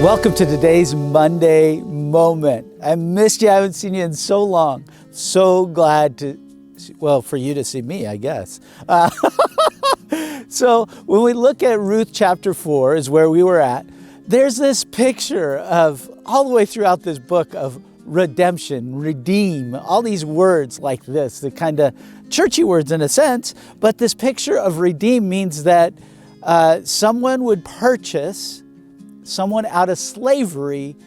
Welcome to today's Monday Moment. I missed you. I haven't seen you in so long. So glad for you to see me, I guess. So when we look at Ruth chapter 4 is where we were at. There's this picture of, all the way throughout this book, of redemption, redeem, all these words like this, the kind of churchy words in a sense, but this picture of redeem means that someone would purchase someone out of slavery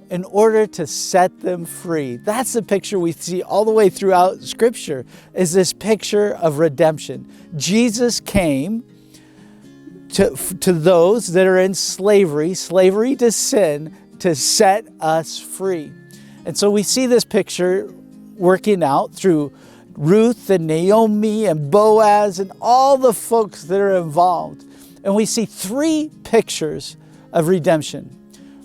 in order to set them free. That's the picture we see all the way throughout Scripture, is this picture of redemption. Jesus came to those that are in slavery to sin, to set us free. And so we see this picture working out through Ruth and Naomi and Boaz and all the folks that are involved. And we see three pictures of redemption.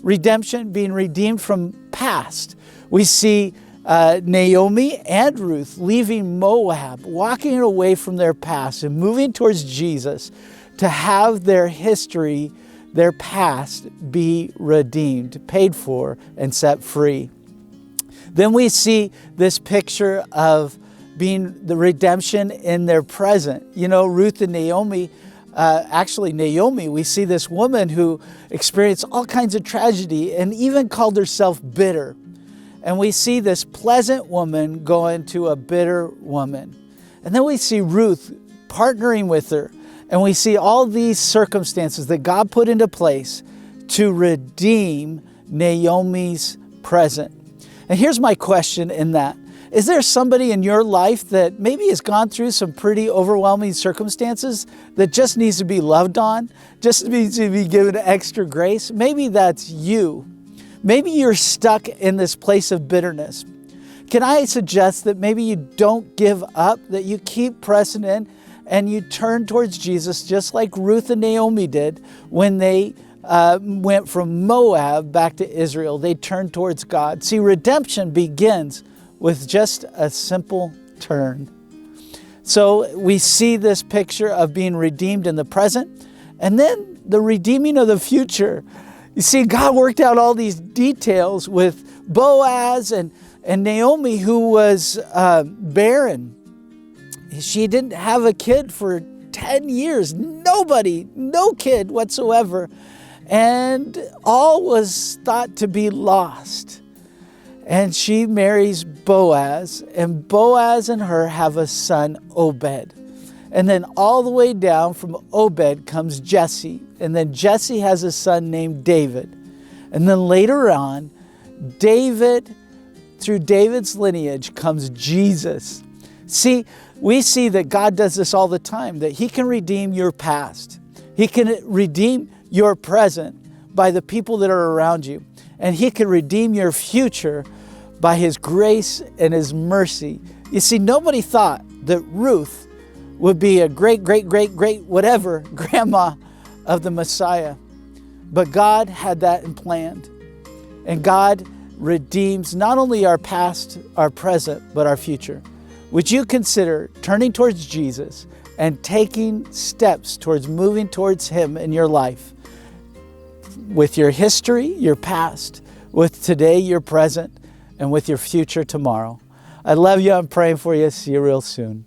Redemption, being redeemed from past. We see Naomi and Ruth leaving Moab, walking away from their past and moving towards Jesus to have their history, their past, be redeemed, paid for, and set free. Then we see this picture of being the redemption in their present. You know, Ruth and Naomi, Naomi, we see this woman who experienced all kinds of tragedy and even called herself bitter. And we see this pleasant woman go into a bitter woman. And then we see Ruth partnering with her. And we see all these circumstances that God put into place to redeem Naomi's present. And here's my question in that. Is there somebody in your life that maybe has gone through some pretty overwhelming circumstances that just needs to be loved on, just needs to be given extra grace? Maybe that's you. Maybe you're stuck in this place of bitterness. Can I suggest that maybe you don't give up, that you keep pressing in and you turn towards Jesus, just like Ruth and Naomi did when they went from Moab back to Israel. They turned towards God. See, redemption begins with just a simple turn. So we see this picture of being redeemed in the present, and then the redeeming of the future. You see, God worked out all these details with Boaz and Naomi, who was barren. She didn't have a kid for 10 years. No kid whatsoever. And all was thought to be lost. And she marries Boaz, and Boaz and her have a son, Obed. And then all the way down from Obed comes Jesse. And then Jesse has a son named David. And then later on, through David's lineage comes Jesus. See, we see that God does this all the time, that He can redeem your past. He can redeem your present by the people that are around you. And He can redeem your future by His grace and His mercy. You see, nobody thought that Ruth would be a great whatever grandma of the Messiah. But God had that in planned. And God redeems not only our past, our present, but our future. Would you consider turning towards Jesus and taking steps towards moving towards Him in your life? With your history, your past, with today, your present, and with your future tomorrow. I love you. I'm praying for you. See you real soon.